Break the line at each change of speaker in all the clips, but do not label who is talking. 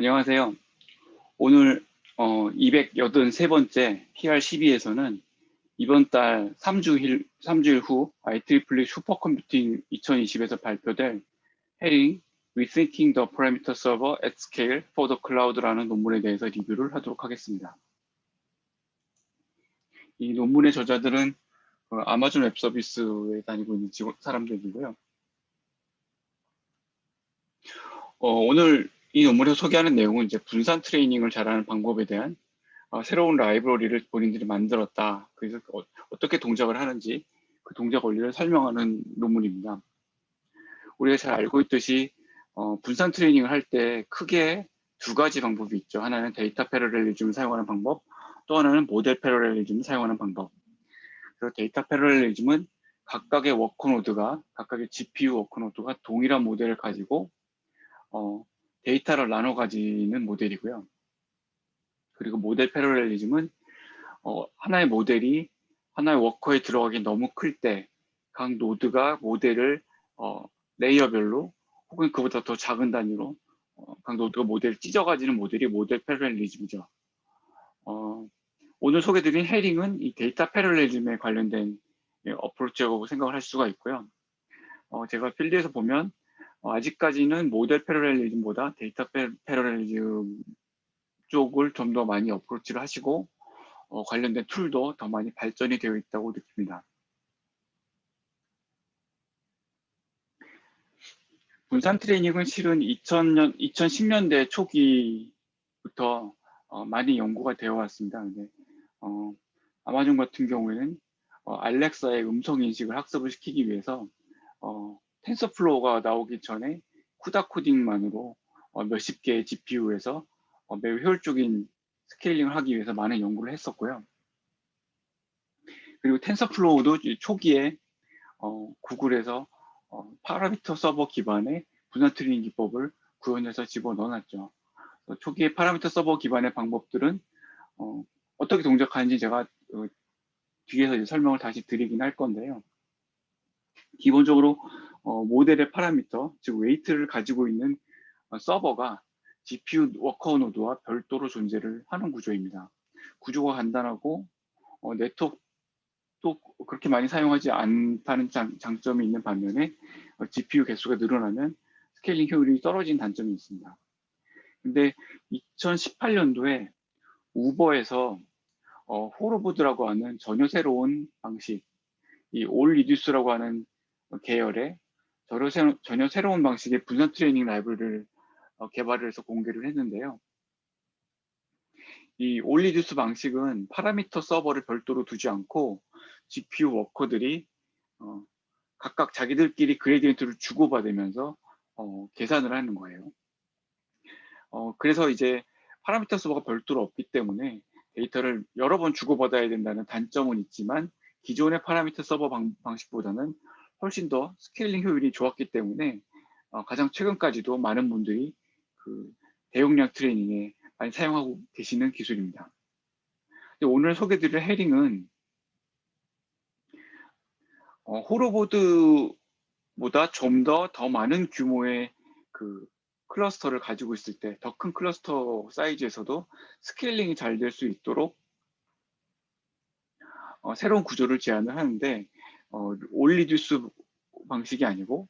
안녕하세요. 오늘 283번째 TR12에서는 이번 달 3주일 후 IEEE 슈퍼컴퓨팅 2020에서 발표될 해링 Rethinking the Parameter Server at Scale for the Cloud라는 논문에 대해서 리뷰를 하도록 하겠습니다. 이 논문의 저자들은 아마존 웹 서비스에 다니고 있는 사람들이고요. 오늘 이 논문에서 소개하는 내용은 이제 분산 트레이닝을 잘하는 방법에 대한 새로운 라이브러리를 본인들이 만들었다. 그래서 어떻게 동작을 하는지 그 동작 원리를 설명하는 논문입니다. 우리가 잘 알고 있듯이 분산 트레이닝을 할 때 크게 두 가지 방법이 있죠. 하나는 데이터 패러렐리즘을 사용하는 방법, 또 하나는 모델 패러렐리즘을 사용하는 방법. 그래서 데이터 패러렐리즘은 각각의 GPU 워크노드가 동일한 모델을 가지고 데이터를 나눠 가지는 모델이고요. 그리고 모델 패러렐리즘은 하나의 모델이 하나의 워커에 들어가기 너무 클 때 각 노드가 모델을 레이어별로 혹은 그보다 더 작은 단위로 각 노드가 모델을 찢어가지는 모델이 모델 패러렐리즘이죠. 오늘 소개드린 해링은 이 데이터 패러렐리즘에 관련된 어프로치라고 생각을 할 수가 있고요. 제가 필드에서 보면 아직까지는 모델 패러렐리즘보다 데이터 패러렐리즘 쪽을 좀 더 많이 어프로치를 하시고 관련된 툴도 더 많이 발전이 되어 있다고 느낍니다. 분산 트레이닝은 실은 2010년대 초기부터 많이 연구가 되어 왔습니다. 근데 아마존 같은 경우에는 알렉사의 음성 인식을 학습을 시키기 위해서 텐서플로우가 나오기 전에 쿠다 코딩만으로 몇십 개의 GPU에서 매우 효율적인 스케일링을 하기 위해서 많은 연구를 했었고요. 그리고 텐서플로우도 초기에 구글에서 파라미터 서버 기반의 분산 트레이닝 기법을 구현해서 집어넣어놨죠. 초기에 파라미터 서버 기반의 방법들은 어떻게 동작하는지 제가 뒤에서 이제 설명을 다시 드리긴 할 건데요. 기본적으로 모델의 파라미터, 즉 웨이트를 가지고 있는 서버가 GPU 워커 노드와 별도로 존재를 하는 구조입니다. 구조가 간단하고 네트워크도 그렇게 많이 사용하지 않다는 장점이 있는 반면에 GPU 개수가 늘어나면 스케일링 효율이 떨어진 단점이 있습니다. 근데 2018년도에 우버에서 호로보드라고 하는 전혀 새로운 방식, 이 올 리듀스라고 하는 계열의 전혀 새로운 방식의 분산 트레이닝 라이브러리를 개발을 해서 공개를 했는데요. 이 올 리듀스 방식은 파라미터 서버를 별도로 두지 않고 GPU 워커들이 각각 자기들끼리 그레디언트를 주고받으면서 계산을 하는 거예요. 그래서 이제 파라미터 서버가 별도로 없기 때문에 데이터를 여러 번 주고받아야 된다는 단점은 있지만 기존의 파라미터 서버 방식보다는 훨씬 더 스케일링 효율이 좋았기 때문에 가장 최근까지도 많은 분들이 그 대용량 트레이닝에 많이 사용하고 계시는 기술입니다. 오늘 소개드릴 해링은 호로보드보다 좀 더 많은 규모의 그 클러스터를 가지고 있을 때 더 큰 클러스터 사이즈에서도 스케일링이 잘 될 수 있도록 새로운 구조를 제안을 하는데 올 리듀스 방식이 아니고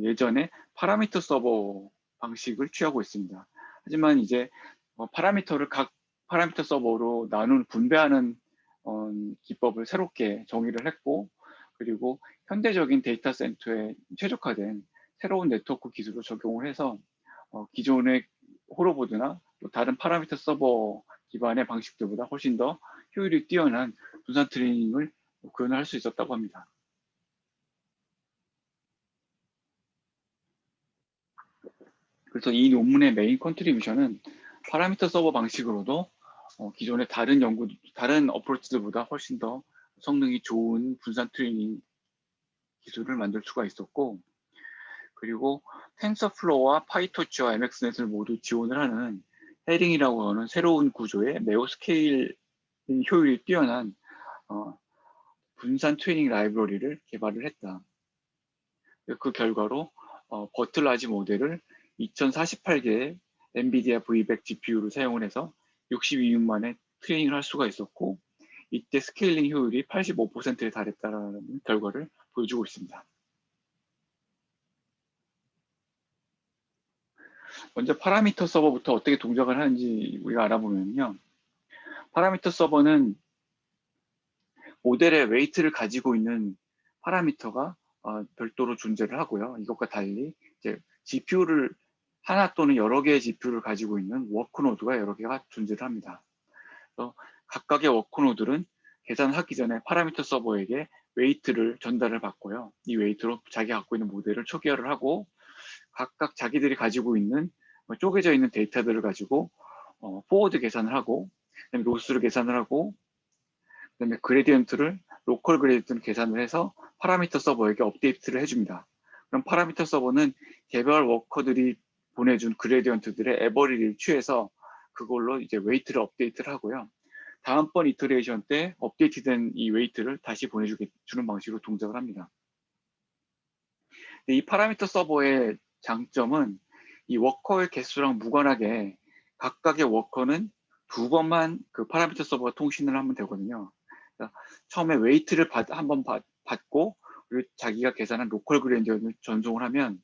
예전에 파라미터 서버 방식을 취하고 있습니다. 하지만 이제 파라미터를 각 파라미터 서버로 분배하는 기법을 새롭게 정의를 했고, 그리고 현대적인 데이터 센터에 최적화된 새로운 네트워크 기술을 적용을 해서 기존의 호로보드나 또 다른 파라미터 서버 기반의 방식들보다 훨씬 더 효율이 뛰어난 분산 트레이닝을 구현할 수 있었다고 합니다. 그래서 이 논문의 메인 컨트리뷰션은 파라미터 서버 방식으로도 기존의 다른 어프로치들보다 훨씬 더 성능이 좋은 분산 트레이닝 기술을 만들 수가 있었고, 그리고 텐서플로우와 파이토치와 MX넷을 모두 지원을 하는 해링이라고 하는 새로운 구조의 매우 스케일 효율이 뛰어난 분산 트레이닝 라이브러리를 개발을 했다. 그 결과로 버틀라지 모델을 2048개의 엔비디아 V100 GPU를 사용을 해서 62분 만에 트레이닝을 할 수가 있었고, 이때 스케일링 효율이 85%에 달했다는 결과를 보여주고 있습니다. 먼저 파라미터 서버부터 어떻게 동작을 하는지 우리가 알아보면요. 파라미터 서버는 모델의 웨이트를 가지고 있는 파라미터가 별도로 존재를 하고요. 이것과 달리 이제 GPU를 하나 또는 여러 개의 GPU를 가지고 있는 워크 노드가 여러 개가 존재를 합니다. 그래서 각각의 워크 노드는 계산하기 전에 파라미터 서버에게 웨이트를 전달을 받고요. 이 웨이트로 자기가 갖고 있는 모델을 초기화를 하고 각각 자기들이 가지고 있는 쪼개져 있는 데이터들을 가지고 포워드 계산을 하고 그다음에 로스를 계산을 하고 그다음에 그레디언트를 로컬 그레디언트를 계산을 해서 파라미터 서버에게 업데이트를 해줍니다. 그럼 파라미터 서버는 개별 워커들이 보내준 그레디언트들의 에버리를 취해서 그걸로 이제 웨이트를 업데이트를 하고요. 다음번 이터레이션 때 업데이트된 이 웨이트를 다시 보내주는 방식으로 동작을 합니다. 이 파라미터 서버의 장점은 이 워커의 개수랑 무관하게 각각의 워커는 두 번만 그 파라미터 서버와 통신을 하면 되거든요. 그러니까 처음에 웨이트를 한번 받고 그리고 자기가 계산한 로컬 그레디언트를 전송을 하면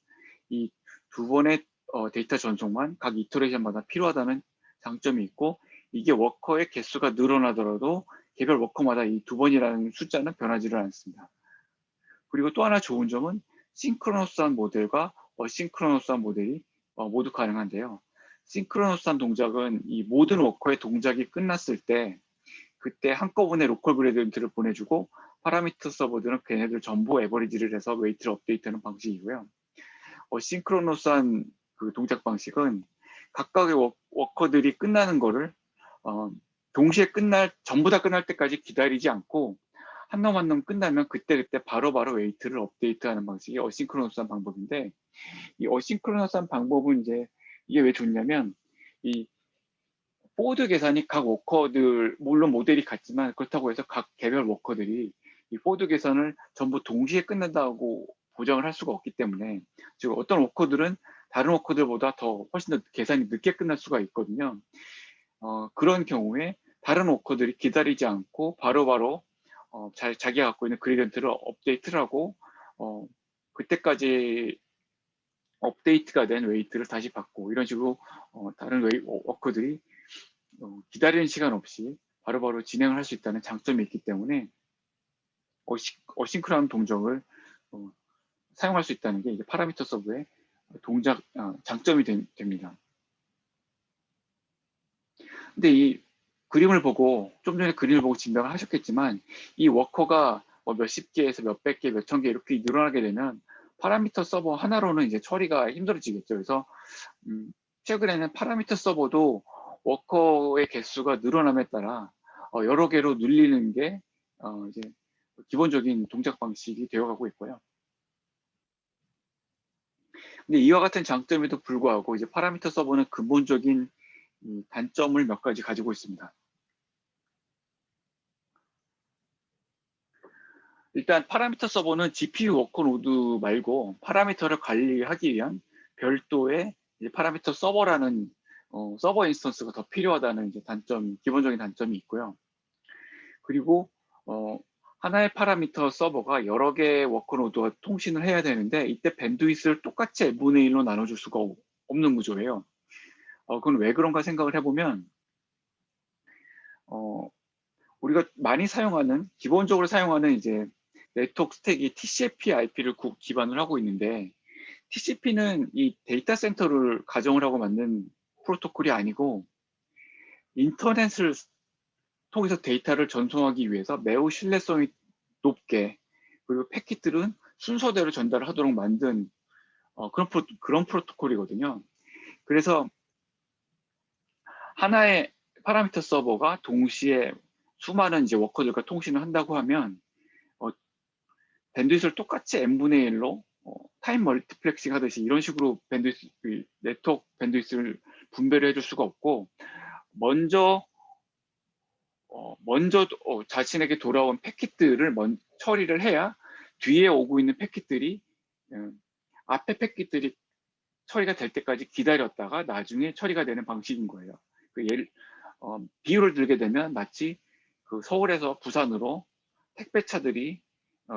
이 두 번의 데이터 전송만 각 이터레이션마다 필요하다는 장점이 있고, 이게 워커의 개수가 늘어나더라도 개별 워커마다 이 두 번이라는 숫자는 변하지를 않습니다. 그리고 또 하나 좋은 점은 싱크로너스한 모델과 어싱크로너스한 모델이 모두 가능한데요. 싱크로너스한 동작은 이 모든 워커의 동작이 끝났을 때 그때 한꺼번에 로컬 그레디언트를 보내주고 파라미터 서버들은 걔네들 전부 에버리지를 해서 웨이트를 업데이트하는 방식이고요. 어싱크로너스한 그 동작 방식은 각각의 워커들이 끝나는 거를 동시에 전부 다 끝날 때까지 기다리지 않고 한 놈 한 놈 끝나면 그때그때 바로바로 웨이트를 업데이트하는 방식이 어싱크로너스한 방법인데, 이 어싱크로너스한 방법은 이제 이게 왜 좋냐면 이 포워드 계산이 각 워커들, 물론 모델이 같지만 그렇다고 해서 각 개별 워커들이 이 포워드 계산을 전부 동시에 끝낸다고 보장을 할 수가 없기 때문에, 즉 어떤 워커들은 다른 워커들보다 더 훨씬 더 계산이 늦게 끝날 수가 있거든요. 그런 경우에 다른 워커들이 기다리지 않고 바로바로 자기가 갖고 있는 그레디언트를 업데이트를 하고 그때까지 업데이트가 된 웨이트를 다시 받고, 이런 식으로 다른 워커들이 기다리는 시간 없이 바로바로 진행을 할 수 있다는 장점이 있기 때문에 어싱크로한 동작을 사용할 수 있다는 게 이게 파라미터 서버의 동작 장점이 됩니다. 근데 이 그림을 보고, 좀 전에 그림을 보고 짐작을 하셨겠지만, 이 워커가 몇십 개에서 몇백 개, 몇천 개 이렇게 늘어나게 되면 파라미터 서버 하나로는 이제 처리가 힘들어지겠죠. 그래서 최근에는 파라미터 서버도 워커의 개수가 늘어남에 따라 여러 개로 늘리는 게 이제 기본적인 동작 방식이 되어가고 있고요. 근데 이와 같은 장점에도 불구하고 이제 파라미터 서버는 근본적인 단점을 몇 가지 가지고 있습니다. 일단 파라미터 서버는 GPU 워커 노드 말고 파라미터를 관리하기 위한 별도의 이제 파라미터 서버라는 서버 인스턴스가 더 필요하다는 이제 기본적인 단점이 있고요. 그리고 하나의 파라미터 서버가 여러 개의 워커 노드와 통신을 해야 되는데, 이때 밴드위스를 똑같이 n분의 1로 나눠줄 수가 없는 구조예요. 그건 왜 그런가 생각을 해보면 우리가 많이 기본적으로 사용하는 이제 네트워크 스택이 TCP/IP를 기반으로 하고 있는데, TCP는 이 데이터 센터를 가정을 하고 만든 프로토콜이 아니고 인터넷을 통해서 데이터를 전송하기 위해서 매우 신뢰성이 높게, 그리고 패킷들은 순서대로 전달을 하도록 만든 그런 프로토콜이거든요. 그래서 하나의 파라미터 서버가 동시에 수많은 이제 워커들과 통신을 한다고 하면 밴드위스를 똑같이 n분의 1로 타임 멀티플렉싱 하듯이 이런 식으로 네트워크 밴드위스를 분배를 해줄 수가 없고, 먼저 자신에게 돌아온 패킷들을 처리를 해야 뒤에 오고 있는 패킷들이 앞에 패킷들이 처리가 될 때까지 기다렸다가 나중에 처리가 되는 방식인 거예요. 그 비유를 들게 되면 마치 그 서울에서 부산으로 택배차들이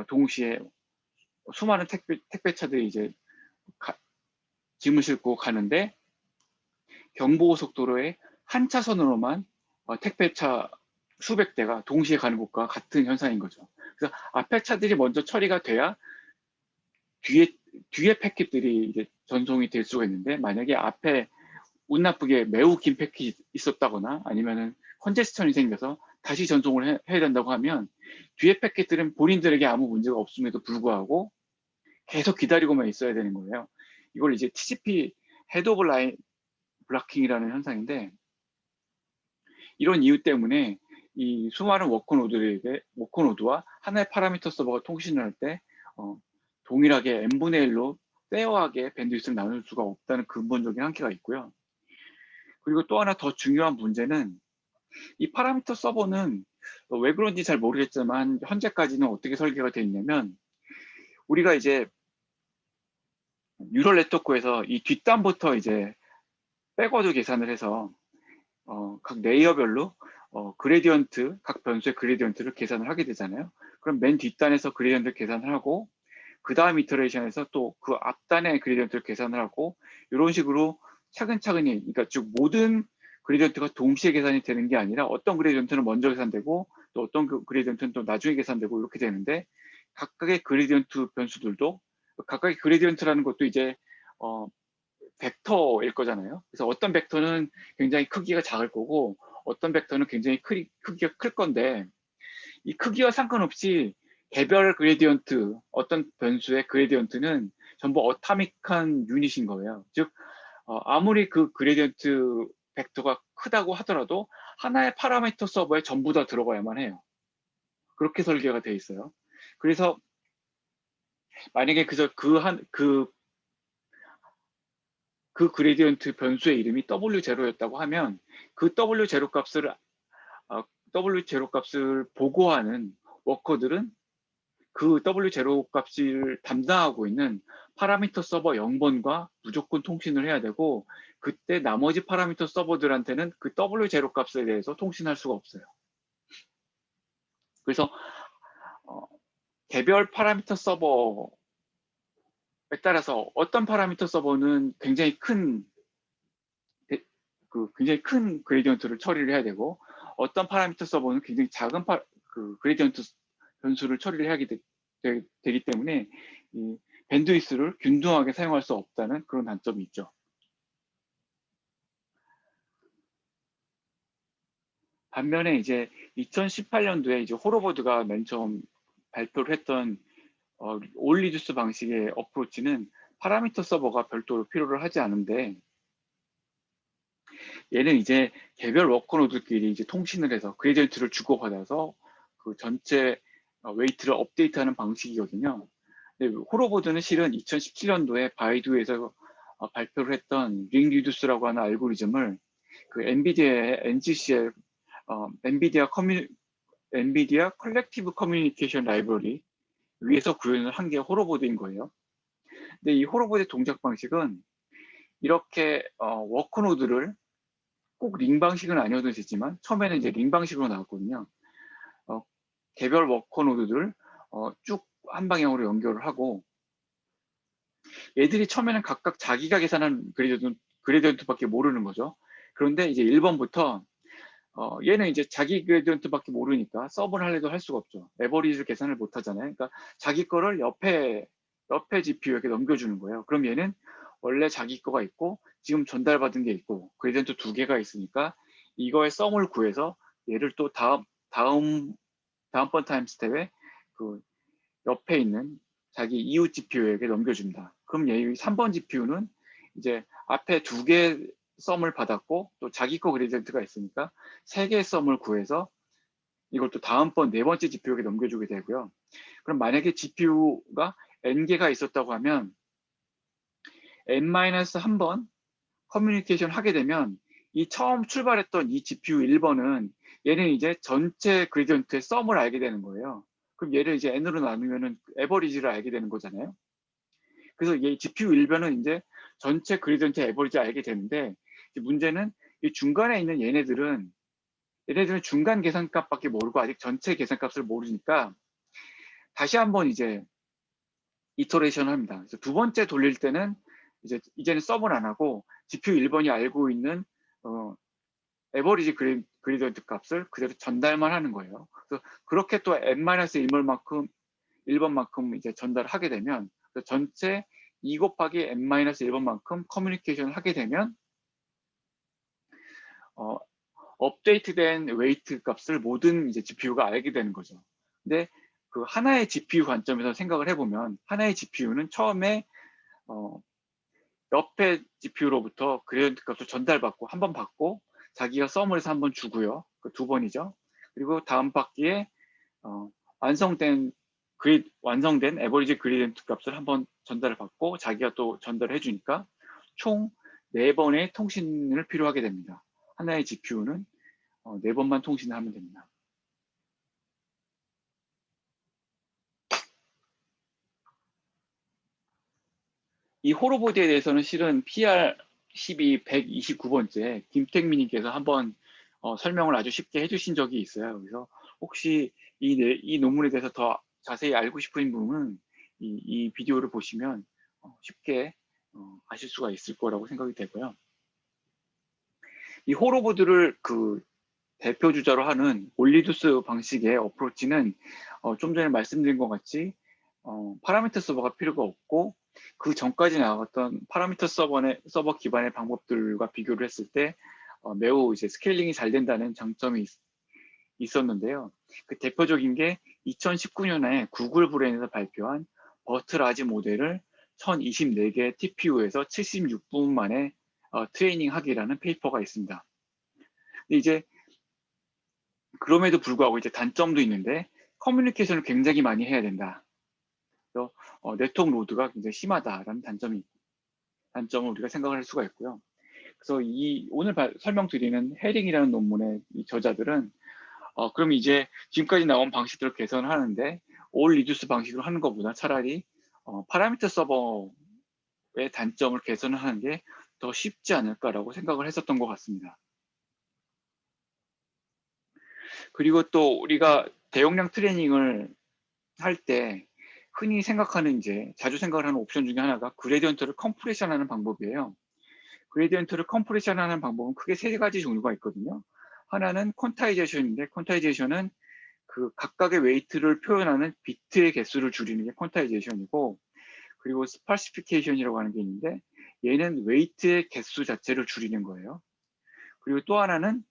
동시에 수많은 택배차들이 이제 짐을 싣고 가는데 경부고속도로의 한 차선으로만 택배차 수백 대가 동시에 가는 것과 같은 현상인 거죠. 그래서 앞에 차들이 먼저 처리가 돼야 뒤에 패킷들이 이제 전송이 될 수가 있는데, 만약에 앞에 운 나쁘게 매우 긴 패킷이 있었다거나 아니면은 컨제스천이 생겨서 다시 전송을 해야 된다고 하면 뒤에 패킷들은 본인들에게 아무 문제가 없음에도 불구하고 계속 기다리고만 있어야 되는 거예요. 이걸 이제 TCP 헤드 오브 라인 블락킹이라는 현상인데, 이런 이유 때문에 이 수많은 워커노드와 하나의 파라미터 서버가 통신을 할 때 동일하게 n분의 1로 페어하게 밴드위스를 나눌 수가 없다는 근본적인 한계가 있고요. 그리고 또 하나 더 중요한 문제는, 이 파라미터 서버는 왜 그런지 잘 모르겠지만 현재까지는 어떻게 설계가 되어 있냐면, 우리가 이제 뉴럴 네트워크에서 이 뒷단부터 이제 백워드 계산을 해서 각 레이어별로 그레디언트, 각 변수의 그레디언트를 계산을 하게 되잖아요. 그럼 맨 뒷단에서 그레디언트 계산을 하고, 그 다음 이터레이션에서 또 그 앞단의 그레디언트를 계산을 하고, 이런 식으로 차근차근히, 그러니까 즉 모든 그레디언트가 동시에 계산이 되는 게 아니라 어떤 그레디언트는 먼저 계산되고 또 어떤 그레디언트는 또 나중에 계산되고 이렇게 되는데, 각각의 그레디언트 변수들도, 각각의 그레디언트라는 것도 이제 벡터일 거잖아요. 그래서 어떤 벡터는 굉장히 크기가 작을 거고 어떤 벡터는 굉장히 크기가 클 건데, 이 크기와 상관없이 개별 그레디언트, 어떤 변수의 그레디언트는 전부 어타믹한 유닛인 거예요. 즉 아무리 그 그레디언트 벡터가 크다고 하더라도 하나의 파라미터 서버에 전부 다 들어가야만 해요. 그렇게 설계가 돼 있어요. 그래서 만약에 그저 그 그레디언트 변수의 이름이 W0였다고 하면, 그 W0 값을 W0 값을 보고하는 워커들은 그 W0 값을 담당하고 있는 파라미터 서버 0번과 무조건 통신을 해야 되고, 그때 나머지 파라미터 서버들한테는 그 W0 값에 대해서 통신할 수가 없어요. 그래서 개별 파라미터 서버에 따라서 어떤 파라미터 서버는 굉장히 큰 그레디언트를 처리를 해야 되고, 어떤 파라미터 서버는 굉장히 작은 그레디언트 변수를 처리를 하게 되기 때문에 이 밴드위스를 균등하게 사용할 수 없다는 그런 단점이 있죠. 반면에 이제 2018년도에 이제 호로버드가 맨 처음 발표를 했던 올 리듀스 방식의 어프로치는 파라미터 서버가 별도로 필요를 하지 않은데, 얘는 이제 개별 워커노드끼리 이제 통신을 해서 그레디언트를 주고받아서 그 전체 웨이트를 업데이트하는 방식이거든요. 근데 호로보드는 실은 2017년도에 바이두에서 발표를 했던 링 리듀스라고 하는 알고리즘을 그 엔비디아의 NCCL 엔비디아 컬렉티브 커뮤니케이션 라이브러리 위에서 구현을 한 게 호로보드인 거예요. 근데 이 호로보드의 동작 방식은 이렇게 워커노드를 꼭 링 방식은 아니어도 되지만 처음에는 이제 링 방식으로 나왔거든요. 개별 워커 노드들 쭉 한 방향으로 연결을 하고, 얘들이 처음에는 각각 자기가 계산한 그레디언트밖에 모르는 거죠. 그런데 이제 1번부터 얘는 이제 자기 그레디언트밖에 모르니까 서브를 하려도 할 수가 없죠. 에버리지를 계산을 못 하잖아요. 그러니까 자기 거를 옆에 GPU에게 넘겨주는 거예요. 그럼 얘는 원래 자기 거가 있고 지금 전달받은 게 있고 그레디언트 2개가 있으니까 이거의 썸을 구해서 얘를 또 다음번 타임 스텝에 그 옆에 있는 자기 이웃 GPU에게 넘겨준다. 그럼 얘 3번 GPU는 이제 앞에 2개 썸을 받았고 또 자기 거 그레디언트가 있으니까 3개의 썸을 구해서 이걸 또 다음번 4번째 GPU에게 넘겨주게 되고요. 그럼 만약에 GPU가 n개가 있었다고 하면 n-1번 커뮤니케이션 하게 되면 이 처음 출발했던 이 GPU 1번은 얘는 이제 전체 그레디언트의 썸을 알게 되는 거예요. 그럼 얘를 이제 n으로 나누면은 에버리지를 알게 되는 거잖아요. 그래서 얘 GPU 1번은 이제 전체 그레디언트 에버리지 알게 되는데, 문제는 이 중간에 있는 얘네들은 중간 계산값밖에 모르고 아직 전체 계산값을 모르니까 다시 한번 이제 이터레이션을 합니다. 그래서 두 번째 돌릴 때는 이제는 서브는 안 하고 GPU 1번이 알고 있는 에버리지 그레디언트 값을 그대로 전달만 하는 거예요. 그래서 그렇게 또 n-1번만큼 이제 전달을 하게 되면 전체 2 곱하기 n-1번만큼 커뮤니케이션을 하게 되면 업데이트된 웨이트 값을 모든 이제 GPU가 알게 되는 거죠. 근데 그 하나의 GPU 관점에서 생각을 해보면 하나의 GPU는 처음에 옆에 GPU로부터 그레디언트 값을 전달받고 한 번 받고 자기가 썸을 해서 한 번 주고요. 그 두 번이죠. 그리고 다음 바퀴에 완성된 에버리지 그레디언트 값을 한 번 전달을 받고 자기가 또 전달을 해주니까 총 4번의 통신을 필요하게 됩니다. 하나의 GPU는 4번만 통신을 하면 됩니다. 이 호로보드에 대해서는 실은 PR12 129번째 김택민님께서 한번 설명을 아주 쉽게 해주신 적이 있어요. 그래서 혹시 이 논문에 대해서 더 자세히 알고 싶은 분은 이 비디오를 보시면 쉽게 아실 수가 있을 거라고 생각이 되고요. 이 호로보드를 그 대표 주자로 하는 올리두스 방식의 어프로치는 좀 전에 말씀드린 것 같이 파라미터 서버가 필요가 없고 그 전까지 나왔던 파라미터 서버 기반의 방법들과 비교를 했을 때 매우 이제 스케일링이 잘 된다는 장점이 있었는데요. 그 대표적인 게 2019년에 구글 브레인에서 발표한 버트라지 모델을 1024개 TPU에서 76분 만에 트레이닝 하기라는 페이퍼가 있습니다. 근데 이제 그럼에도 불구하고 이제 단점도 있는데 커뮤니케이션을 굉장히 많이 해야 된다. 그래서 네트워크 로드가 굉장히 심하다라는 단점을 우리가 생각을 할 수가 있고요. 그래서 오늘 설명드리는 헤링이라는 논문의 이 저자들은 그럼 이제 지금까지 나온 방식들을 개선하는데 올 리듀스 방식으로 하는 것보다 차라리 파라미터 서버의 단점을 개선하는 게 더 쉽지 않을까라고 생각을 했었던 것 같습니다. 그리고 또 우리가 대용량 트레이닝을 할 때 흔히 생각하는 자주 생각을 하는 옵션 중에 하나가 그레디언트를 컴프레션 하는 방법이에요. 그레디언트를 컴프레션 하는 방법은 크게 3가지 종류가 있거든요. 하나는 퀀타이제이션인데 퀀타이제이션은 그 각각의 웨이트를 표현하는 비트의 개수를 줄이는 게 퀀타이제이션이고, 그리고 스파시피케이션이라고 하는 게 있는데 얘는 웨이트의 개수 자체를 줄이는 거예요. 그리고 또 하나는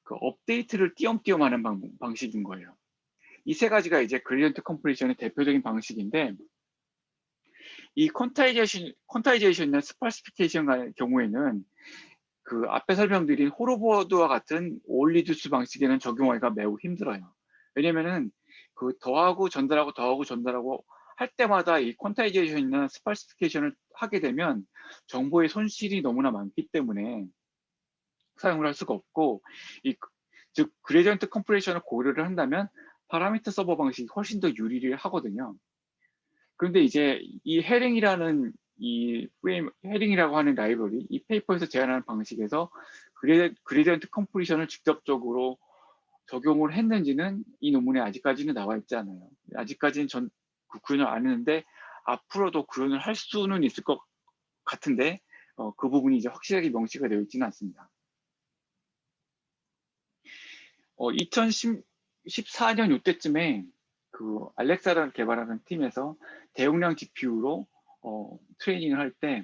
그 업데이트를 띄엄띄엄 하는 방식인 거예요. 이 3가지가 이제 그레디언트 컴프레션의 대표적인 방식인데, 이 퀀타이제이션이나 스파시피케이션 같은 경우에는 그 앞에 설명드린 호로보드와 같은 올리두스 방식에는 적용하기가 매우 힘들어요. 왜냐면은 그 더하고 전달하고 할 때마다 이 퀀타이제이션이나 스파시피케이션을 하게 되면 정보의 손실이 너무나 많기 때문에 사용을 할 수가 없고, 즉 그레디언트 컴프레션을 고려를 한다면 파라미터 서버 방식이 훨씬 더 유리를 하거든요. 그런데 이제 이 헤링이라고 하는 라이브러리, 이 페이퍼에서 제안하는 방식에서 그레디언트 컴프리션을 직접적으로 적용을 했는지는 이 논문에 아직까지는 나와 있지 않아요. 아직까지는 전 구현을 안 했는데 앞으로도 구현을 할 수는 있을 것 같은데 그 부분이 이제 확실하게 명시가 되어 있지는 않습니다. 2014년 이때쯤에 그 알렉사를 개발하는 팀에서 대용량 GPU로 트레이닝을 할 때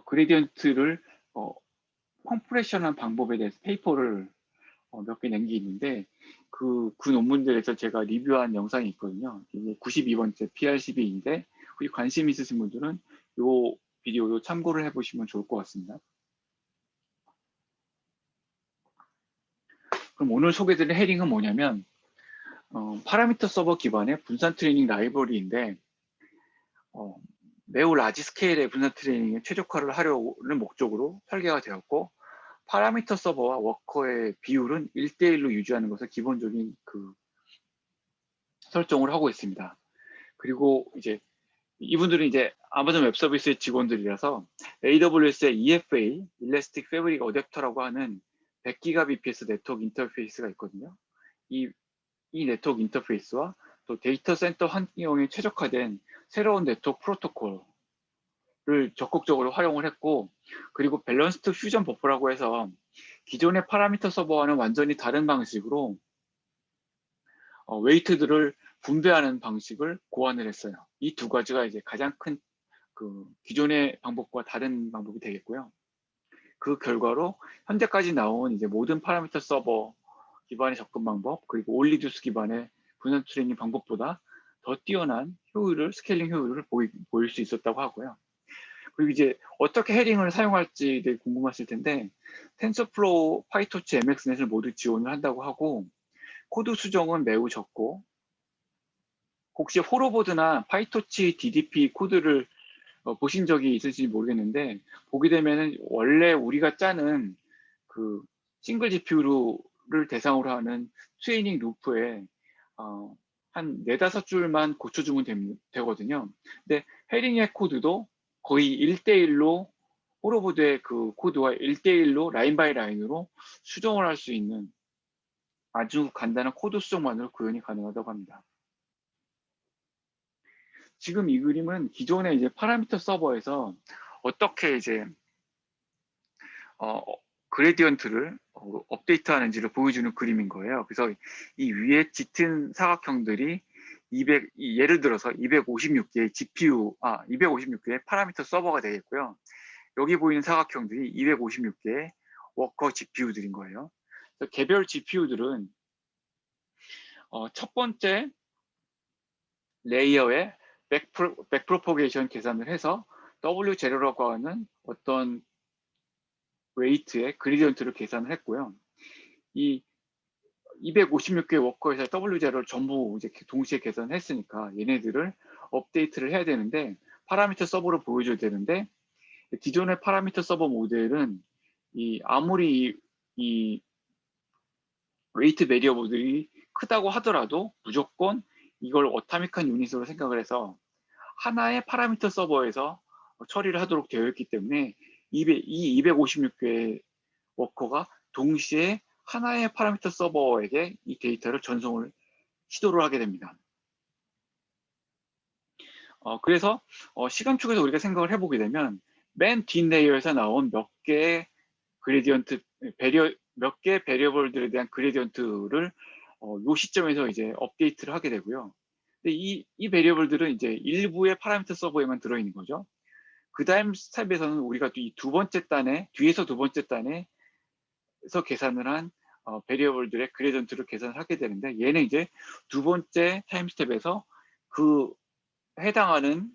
그레디언트를 컴프레션한 방법에 대해서 페이퍼를 몇 개 낸 게 있는데 그 논문들에서 제가 리뷰한 영상이 있거든요. 이게 92번째 PR12인데 혹시 관심 있으신 분들은 이 비디오도 참고를 해보시면 좋을 것 같습니다. 그럼 오늘 소개드릴 헤링은 뭐냐면 파라미터 서버 기반의 분산 트레이닝 라이브러리인데 매우 라지 스케일의 분산 트레이닝에 최적화를 하려는 목적으로 설계가 되었고, 파라미터 서버와 워커의 비율은 1대1로 유지하는 것을 기본적인 그 설정을 하고 있습니다. 그리고 이제 이분들은 이제 아마존 웹 서비스의 직원들이라서 AWS의 EFA, Elastic Fabric 어댑터라고 하는 100기가 bps 네트워크 인터페이스가 있거든요. 이 네트워크 인터페이스와 또 데이터 센터 환경에 최적화된 새로운 네트워크 프로토콜을 적극적으로 활용을 했고, 그리고 밸런스드 퓨전 버퍼라고 해서 기존의 파라미터 서버와는 완전히 다른 방식으로 웨이트들을 분배하는 방식을 고안을 했어요. 이 두 가지가 이제 가장 큰 기존의 방법과 다른 방법이 되겠고요. 그 결과로 현재까지 나온 이제 모든 파라미터 서버 기반의 접근 방법, 그리고 올리듀스 기반의 분산 트레이닝 방법보다 더 뛰어난 효율을, 스케일링 효율을 보일 수 있었다고 하고요. 그리고 이제 어떻게 헤링을 사용할지 되게 궁금하실 텐데, 텐서플로우, 파이토치, MX넷을 모두 지원을 한다고 하고, 코드 수정은 매우 적고, 혹시 호로보드나 파이토치 DDP 코드를 보신 적이 있을지 모르겠는데, 보게 되면은 원래 우리가 짜는 그 싱글 GPU를 대상으로 하는 트레이닝 루프에 한 4~5줄만 고쳐주면 되거든요. 근데 헤링의 코드도 거의 1대1로 호로보드의 그 코드와 1대1로 라인 바이 라인으로 수정을 할 수 있는 아주 간단한 코드 수정만으로 구현이 가능하다고 합니다. 지금 이 그림은 기존의 이제 파라미터 서버에서 어떻게 이제 그레디언트를 업데이트하는지를 보여주는 그림인 거예요. 그래서 이 위에 짙은 사각형들이 예를 들어서 256개의 GPU, 256개의 파라미터 서버가 되겠고요. 여기 보이는 사각형들이 256개의 워커 GPU들인 거예요. 그래서 개별 GPU들은 첫 번째 레이어의 백프로포게이션 계산을 해서 W0라고 하는 어떤 웨이트의 그리디언트를 계산을 했고요. 이 256개 워커에서 W0를 전부 이제 동시에 계산했으니까 얘네들을 업데이트를 해야 되는데, 파라미터 서버로 보여줘야 되는데, 기존의 파라미터 서버 모델은 아무리 이 웨이트 베리어블들이 크다고 하더라도 무조건 이걸 어타믹한 유닛으로 생각을 해서 하나의 파라미터 서버에서 처리를 하도록 되어 있기 때문에 이 256개의 워커가 동시에 하나의 파라미터 서버에게 이 데이터를 전송을 시도를 하게 됩니다. 그래서 시간축에서 우리가 생각을 해보게 되면 맨 뒷 레이어에서 나온 몇 개의 그레디언트, 몇 개의 베리어블들에 대한 그레디언트를 이 시점에서 이제 업데이트를 하게 되고요. 근데 이 베리어블들은 이제 일부의 파라미터 서버에만 들어있는 거죠. 그 다음 스텝에서는 우리가 이 두 번째 단에, 뒤에서 두 번째 단에서 계산을 한 베리어블들의 그레디언트를 계산을 하게 되는데, 얘는 이제 두 번째 타임 스텝에서 그 해당하는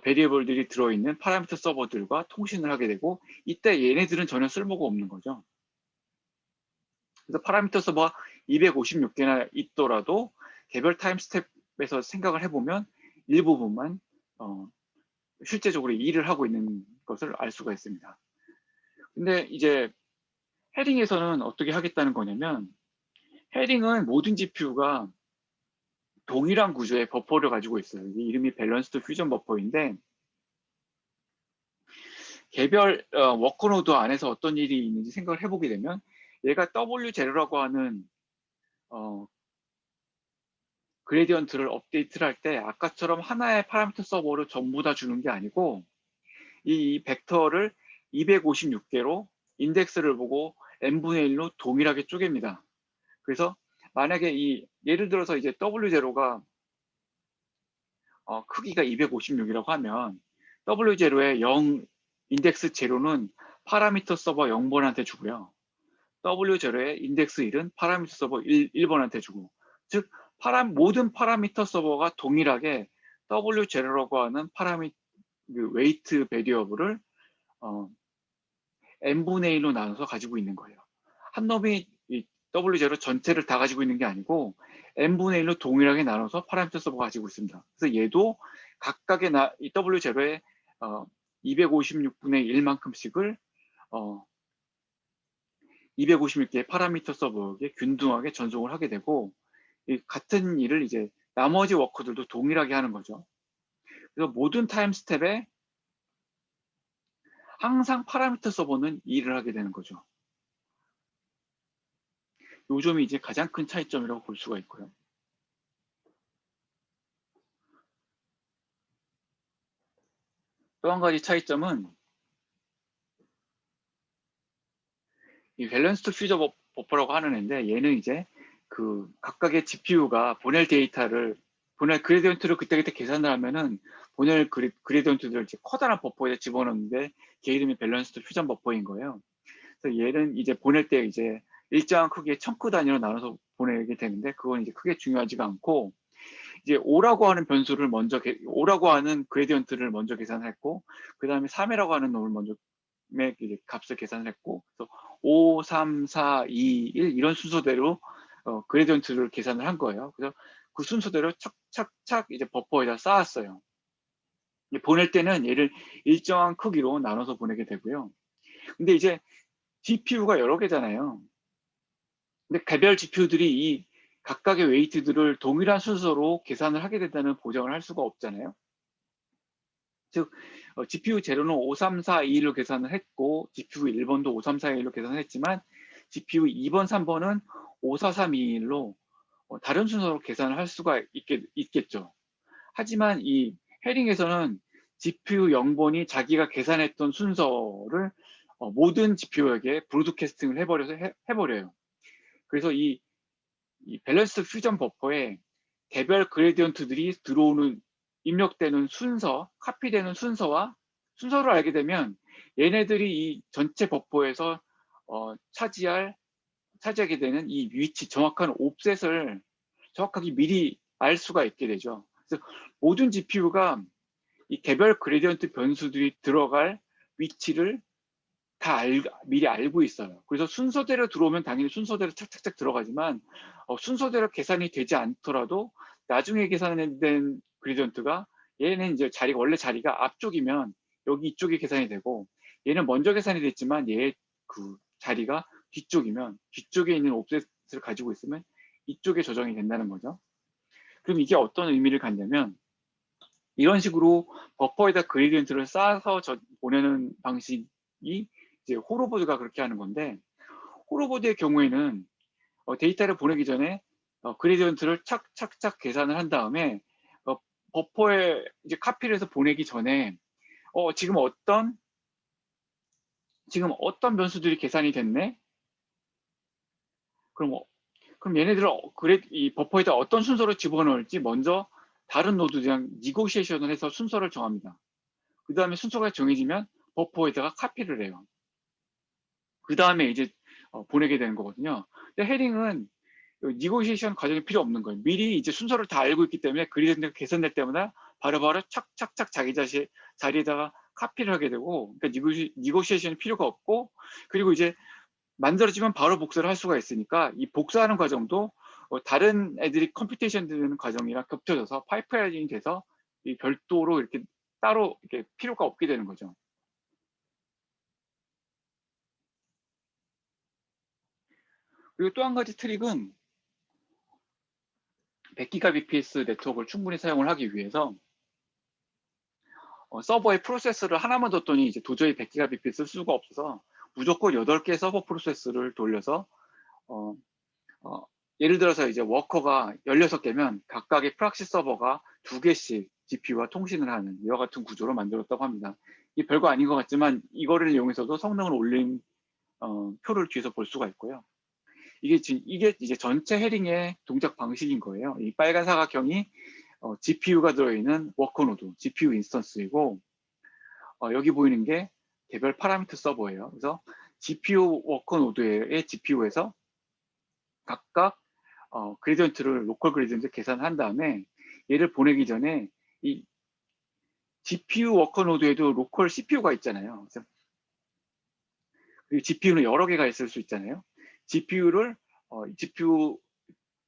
베리어블들이 들어있는 파라미터 서버들과 통신을 하게 되고, 이때 얘네들은 전혀 쓸모가 없는 거죠. 그래서 파라미터 서버가 256개나 있더라도 개별 타임 스텝에서 생각을 해보면 일부분만 실제적으로 일을 하고 있는 것을 알 수가 있습니다. 근데 이제 헤링에서는 어떻게 하겠다는 거냐면, 헤링은 모든 GPU가 동일한 구조의 버퍼를 가지고 있어요. 이름이 밸런스드 퓨전 버퍼인데, 개별 워커노드 안에서 어떤 일이 있는지 생각을 해보게 되면, 얘가 W0라고 하는 그레디언트를 업데이트를 할 때 아까처럼 하나의 파라미터 서버로 전부 다 주는 게 아니고, 이 벡터를 256개로 인덱스를 보고 n분의 1로 동일하게 쪼갭니다. 그래서 만약에 예를 들어서 이제 W0가 크기가 256이라고 하면 W0의 0 인덱스 0는 파라미터 서버 0번한테 주고요. W0의 인덱스 1은 파라미터 서버 1번한테 주고, 즉 모든 파라미터 서버가 동일하게 W0라고 하는 웨이트 베리어블을 n분의 1로 나눠서 가지고 있는 거예요. 한 놈이 이 W0 전체를 다 가지고 있는 게 아니고 n분의 1로 동일하게 나눠서 파라미터 서버가 가지고 있습니다. 그래서 얘도 각각의 이 W0의 256분의 1만큼씩을 256개의 파라미터 서버에게 균등하게 전송을 하게 되고, 같은 일을 이제 나머지 워커들도 동일하게 하는 거죠. 그래서 모든 타임 스텝에 항상 파라미터 서버는 이 일을 하게 되는 거죠. 요 점이 이제 가장 큰 차이점이라고 볼 수가 있고요. 또 한 가지 차이점은 이 밸런스드 퓨저 버퍼라고 하는 애인데, 얘는 이제 그 각각의 GPU가 보낼 데이터를, 보낼 그레디언트를 그때그때 계산을 하면은 보낼 그레디언트들을 이제 커다란 버퍼에 집어넣는데, 걔 이름이 밸런스드 퓨전 버퍼인 거예요. 그래서 얘는 이제 보낼 때 이제 일정한 크기의 청크 단위로 나눠서 보내게 되는데, 그건 이제 크게 중요하지가 않고, 이제 O라고 하는 변수를 먼저, O라고 하는 그레디언트를 먼저 계산했고, 그 다음에 3이라고 하는 놈을 먼저 값을 계산을 했고, 5, 3, 4, 2, 1 이런 순서대로 그레디언트를 계산을 한 거예요. 그래서 그 순서대로 착착착 이제 버퍼에다 쌓았어요. 보낼 때는 얘를 일정한 크기로 나눠서 보내게 되고요. 근데 이제 GPU가 여러 개잖아요. 근데 개별 GPU들이 이 각각의 웨이트들을 동일한 순서로 계산을 하게 된다는 보장을 할 수가 없잖아요. 즉 GPU 제로는 5, 3, 4, 2, 1로 계산을 했고, GPU 1번도 5, 3, 4, 1로 계산을 했지만, GPU 2번, 3번은 5, 4, 3, 2, 1로 다른 순서로 계산을 할 수가 있겠죠. 하지만 이 해링에서는 GPU 0번이 자기가 계산했던 순서를 모든 GPU에게 브로드캐스팅을 해버려요. 그래서 이 밸런스 퓨전 버퍼에 개별 그레디언트들이 들어오는, 입력되는 순서, 카피되는 순서와 순서를 알게 되면 얘네들이 이 전체 버퍼에서 차지하게 되는 이 위치, 정확한 옵셋을 정확하게 미리 알 수가 있게 되죠. 그래서 모든 GPU가 이 개별 그레디언트 변수들이 들어갈 위치를 다 미리 알고 있어요. 그래서 순서대로 들어오면 당연히 순서대로 착착착 들어가지만, 순서대로 계산이 되지 않더라도 나중에 계산된 그레디언트가, 얘는 이제 원래 자리가 앞쪽이면 여기 이쪽에 계산이 되고, 얘는 먼저 계산이 됐지만 얘 그 자리가 뒤쪽이면 뒤쪽에 있는 옵셋을 가지고 있으면 이쪽에 조정이 된다는 거죠. 그럼 이게 어떤 의미를 갖냐면, 이런 식으로 버퍼에다 그레디언트를 쌓아서 보내는 방식이 이제 호로보드가 그렇게 하는 건데, 호로보드의 경우에는 데이터를 보내기 전에 그레디언트를 착착착 계산을 한 다음에 버퍼에 이제 카피를 해서 보내기 전에 지금 어떤 변수들이 계산이 됐네? 그럼 얘네들을 이 버퍼에다 어떤 순서로 집어넣을지 먼저 다른 노드랑 니고시에이션을 해서 순서를 정합니다. 그 다음에 순서가 정해지면 버퍼에다가 카피를 해요. 그 다음에 이제 보내게 되는 거거든요. 근데 해링은 니고시에이션 과정이 필요 없는 거예요. 미리 이제 순서를 다 알고 있기 때문에 그리드가 개선될 때마다 바로바로 착착착 자기 자리에다가 카피를 하게 되고, 그러니까 니고시에이션이 필요가 없고, 그리고 이제 만들어지면 바로 복사를 할 수가 있으니까 이 복사하는 과정도 다른 애들이 컴퓨테이션 되는 과정이랑 겹쳐져서 파이프라인이 돼서 이 별도로 이렇게 따로 이렇게 필요가 없게 되는 거죠. 그리고 또 한 가지 트릭은 100GBps 네트워크를 충분히 사용을 하기 위해서 서버에 프로세스를 하나만 뒀더니 이제 도저히 100GBps 쓸 수가 없어서 무조건 8개 서버 프로세스를 돌려서 어, 어, 예를 들어서 이제 워커가 16개면 각각의 프락시 서버가 2개씩 GPU와 통신을 하는 이와 같은 구조로 만들었다고 합니다. 이 별거 아닌 것 같지만 이거를 이용해서도 성능을 올린 표를 뒤에서 볼 수가 있고요. 이게 이제 전체 해링의 동작 방식인 거예요. 이 빨간 사각형이 GPU가 들어있는 워커 노드, GPU 인스턴스이고, 여기 보이는 게 개별 파라미터 서버예요. 그래서 GPU 워커 노드의 GPU에서 각각 그레디언트를 로컬 그레디언트 계산한 다음에 얘를 보내기 전에 이 GPU 워커 노드에도 로컬 CPU가 있잖아요. 그래서 GPU는 여러 개가 있을 수 있잖아요. GPU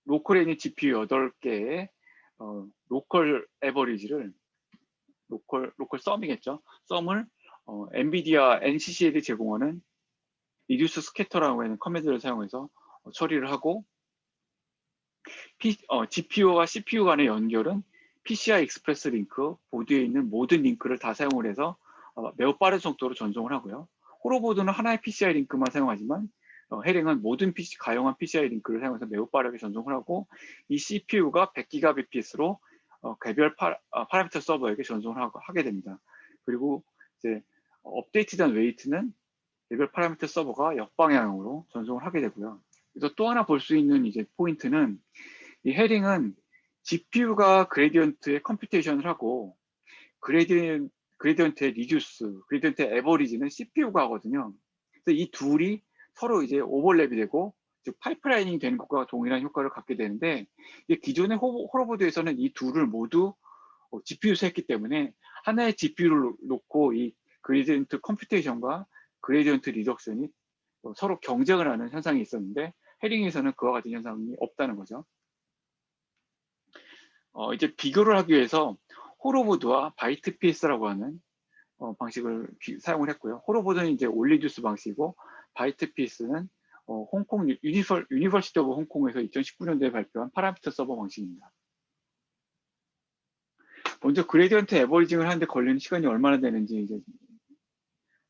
로컬에 있는 GPU 8개의 로컬 에버리지를 로컬 썸이겠죠. 썸을 엔비디아 NCCL이 제공하는 리듀스 스캐터라고 하는 커맨드를 사용해서 처리를 하고, GPU와 CPU 간의 연결은 PCI 익스프레스 링크, 보드에 있는 모든 링크를 다 사용을 해서 매우 빠른 속도로 전송을 하고요. 호로보드는 하나의 PCI 링크만 사용하지만 헤링은 모든 가용한 PCI 링크를 사용해서 매우 빠르게 전송을 하고, 이 CPU가 100GBps로 개별 파라미터 서버에게 전송을 하게 됩니다. 그리고 이제 업데이트된 웨이트는 개별 파라미터 서버가 역방향으로 전송을 하게 되고요. 그래서 또 하나 볼 수 있는 이제 포인트는, 이 헤링은 GPU가 그레디언트의 컴퓨테이션을 하고 그레디언트의 리듀스, 그레디언트의 에버리지는 CPU가 하거든요. 그래서 이 둘이 서로 이제 오버랩이 되고, 즉 파이프라이닝이 되는 것과 동일한 효과를 갖게 되는데, 기존의 호로보드에서는 이 둘을 모두 GPU에서 했기 때문에 하나의 GPU를 놓고 이 그레디언트 컴퓨테이션과 그레디언트 리덕션이 서로 경쟁을 하는 현상이 있었는데, 헤링에서는 그와 같은 현상이 없다는 거죠. 이제 비교를 하기 위해서 호로보드와 바이트 PS라고 하는 방식을 사용을 했고요. 호로보드는 이제 올리듀스 방식이고, 바이트 PS는 홍콩 유니버시티 오브 홍콩에서 2019년도에 발표한 파라미터 서버 방식입니다. 먼저 그레디언트 에버리징을 하는데 걸리는 시간이 얼마나 되는지 이제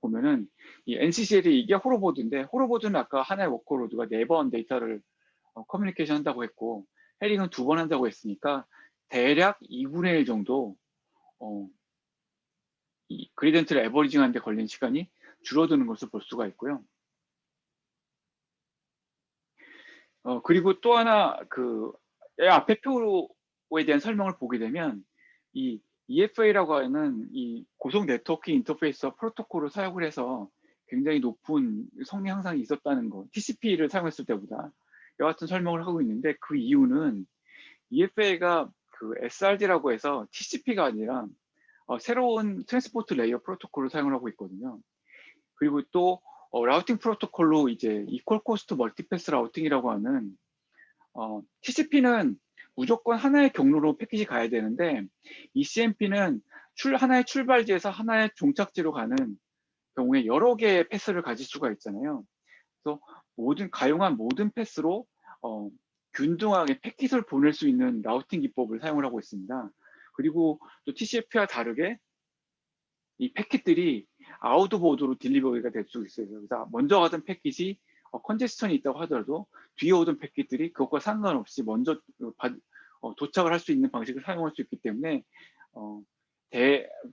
보면은, 이 NCCL이 이게 호로보드인데, 호로보드는 아까 하나의 워크로드가 4번 데이터를 커뮤니케이션 한다고 했고, 헤링은 2번 한다고 했으니까 대략 2분의 1 정도 이 그레디언트를 에버리징 하는데 걸리는 시간이 줄어드는 것을 볼 수가 있고요. 그리고 또 하나 앞에 표에 대한 설명을 보게 되면, 이 EFA라고 하는 이 고속 네트워크 인터페이스와 프로토콜을 사용을 해서 굉장히 높은 성능 향상이 있었다는 거, TCP를 사용했을 때보다 이와 같은 설명을 하고 있는데, 그 이유는 EFA가 그 SRD라고 해서 TCP가 아니라 새로운 트랜스포트 레이어 프로토콜을 사용을 하고 있거든요. 그리고 또 라우팅 프로토콜로 이제 이퀄 코스트 멀티패스 라우팅이라고 하는 TCP는 무조건 하나의 경로로 패킷이 가야 되는데, ECMP는 하나의 출발지에서 하나의 종착지로 가는 경우에 여러 개의 패스를 가질 수가 있잖아요. 그래서 가용한 모든 패스로 균등하게 패킷을 보낼 수 있는 라우팅 기법을 사용을 하고 있습니다. 그리고 또 TCP와 다르게 이 패킷들이 아웃보드로 딜리버리가 될 수 있어요. 그래서 먼저 가던 패킷이 컨제스천이 있다고 하더라도 뒤에 오던 패킷들이 그것과 상관없이 먼저 도착을 할 수 있는 방식을 사용할 수 있기 때문에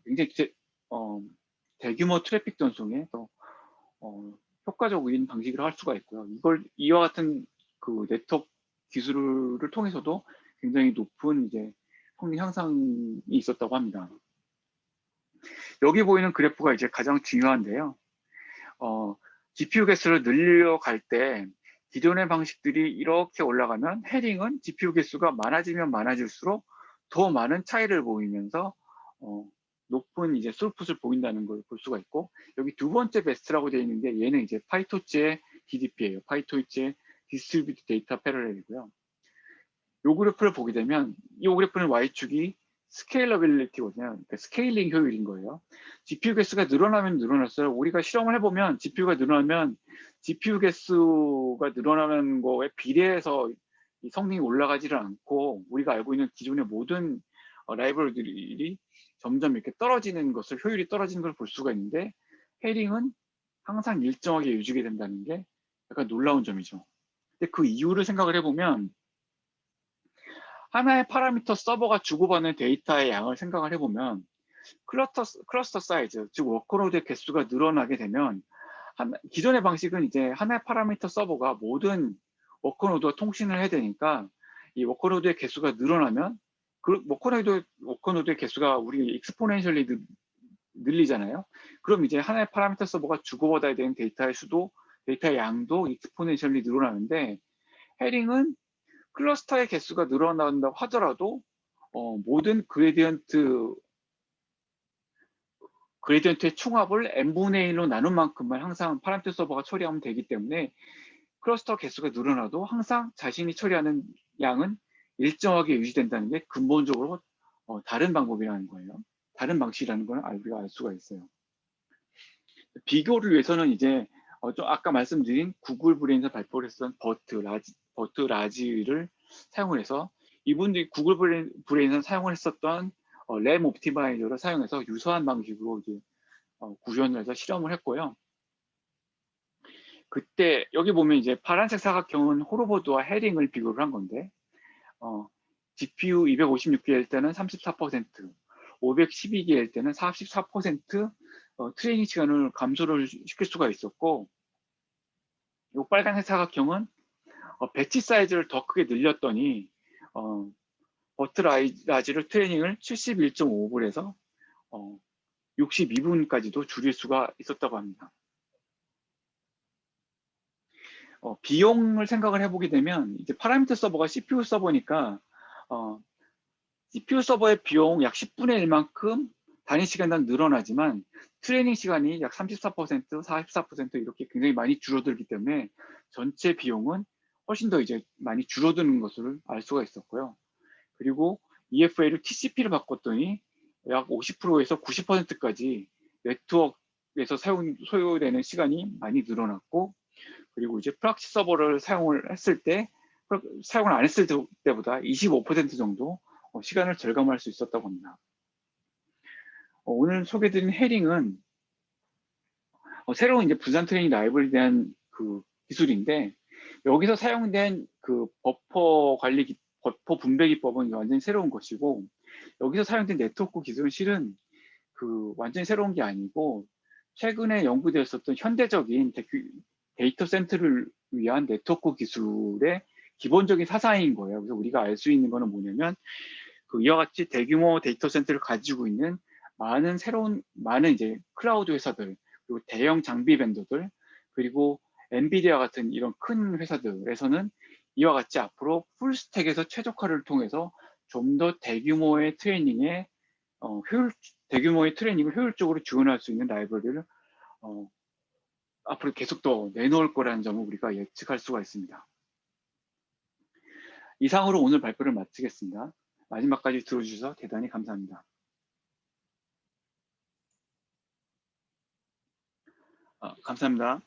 굉장히 대규모 트래픽 전송에 더 효과적인 방식을 할 수가 있고요. 이와 같은 그 네트워크 기술을 통해서도 굉장히 높은 이제 성능 향상이 있었다고 합니다. 여기 보이는 그래프가 이제 가장 중요한데요. GPU 개수를 늘려갈 때 기존의 방식들이 이렇게 올라가면, 헤링은 GPU 개수가 많아지면 많아질수록 더 많은 차이를 보이면서 높은 이제 스루풋을 보인다는 걸 볼 수가 있고, 여기 두 번째 베스트라고 되어 있는 게 얘는 이제 파이토치의 DDP예요. 파이토치의 디스트리뷰트 데이터 패러렐이고요. 이 그래프를 보게 되면, 이 그래프는 Y축이 스케일러빌리티거든요. 그러니까 스케일링 효율인 거예요. GPU 개수가 늘어나면 늘어날수록, 우리가 실험을 해보면 GPU가 늘어나면 GPU 개수가 늘어나는 거에 비례해서 이 성능이 올라가지를 않고, 우리가 알고 있는 기존의 모든 라이브러리들이 점점 이렇게 떨어지는 것을, 효율이 떨어지는 걸 볼 수가 있는데, 헤링은 항상 일정하게 유지가 된다는 게 약간 놀라운 점이죠. 근데 그 이유를 생각을 해보면, 하나의 파라미터 서버가 주고받는 데이터의 양을 생각을 해보면, 클러스터 사이즈, 즉 워크로드의 개수가 늘어나게 되면, 기존의 방식은 이제 하나의 파라미터 서버가 모든 워크노드와 통신을 해야 되니까, 이 워크노드의 개수가 늘어나면 그 워크노드의 개수가 우리 익스포넨셜리 늘리잖아요. 그럼 이제 하나의 파라미터 서버가 주고받아야 되는 데이터의 수도, 데이터의 양도 익스포넨셜리 늘어나는데, 헤링은 클러스터의 개수가 늘어난다고 하더라도 모든 그레디언트의 총합을 n분의 1로 나눈 만큼만 항상 파라미터 서버가 처리하면 되기 때문에, 클러스터 개수가 늘어나도 항상 자신이 처리하는 양은 일정하게 유지된다는 게 근본적으로 다른 방법이라는 거예요. 다른 방식이라는 걸 우리가 알 수가 있어요. 비교를 위해서는 이제 좀 아까 말씀드린 구글 브레인에서 발표를 했던 버트 라지를 사용을 해서 이분들이 구글 브레인에서 사용을 했었던 램 옵티마이저를 사용해서 유사한 방식으로 이제 구현을 해서 실험을 했고요. 그때 여기 보면 이제 파란색 사각형은 호로버드와 해링을 비교를 한 건데 GPU 256개일 때는 34%, 512개일 때는 44% 트레이닝 시간을 감소를 시킬 수가 있었고, 이 빨간색 사각형은 배치 사이즈를 더 크게 늘렸더니 버트라지를 트레이닝을 71.5불에서 62분까지도 줄일 수가 있었다고 합니다. 비용을 생각을 해보게 되면 이제 파라미터 서버가 CPU 서버니까 CPU 서버의 비용 약 10분의 1만큼 단위 시간당 늘어나지만 트레이닝 시간이 약 34%, 44% 이렇게 굉장히 많이 줄어들기 때문에 전체 비용은 훨씬 더 이제 많이 줄어드는 것을 알 수가 있었고요. 그리고 EFA를 TCP를 바꿨더니 약 50%에서 90%까지 네트워크에서 소요되는 시간이 많이 늘어났고, 그리고 이제 프락시 서버를 사용을 했을 때 사용을 안 했을 때보다 25% 정도 시간을 절감할 수 있었다고 합니다. 오늘 소개드린 해링은 새로운 이제 분산 트레이닝 라이브러리에 대한 그 기술인데, 여기서 사용된 그 버퍼 관리 버퍼 분배 기법은 완전히 새로운 것이고, 여기서 사용된 네트워크 기술은 실은 그 완전히 새로운 게 아니고 최근에 연구되었었던 현대적인 데이터 센터를 위한 네트워크 기술의 기본적인 사상인 거예요. 그래서 우리가 알 수 있는 거는 뭐냐면 이와 같이 대규모 데이터 센터를 가지고 있는 많은 이제 클라우드 회사들, 그리고 대형 장비 벤더들, 그리고 엔비디아 같은 이런 큰 회사들에서는 이와 같이 앞으로 풀스택에서 최적화를 통해서 좀 더 대규모의 트레이닝을 효율적으로 지원할 수 있는 라이브러리를 앞으로 계속 더 내놓을 거라는 점을 우리가 예측할 수가 있습니다. 이상으로 오늘 발표를 마치겠습니다. 마지막까지 들어주셔서 대단히 감사합니다. 감사합니다.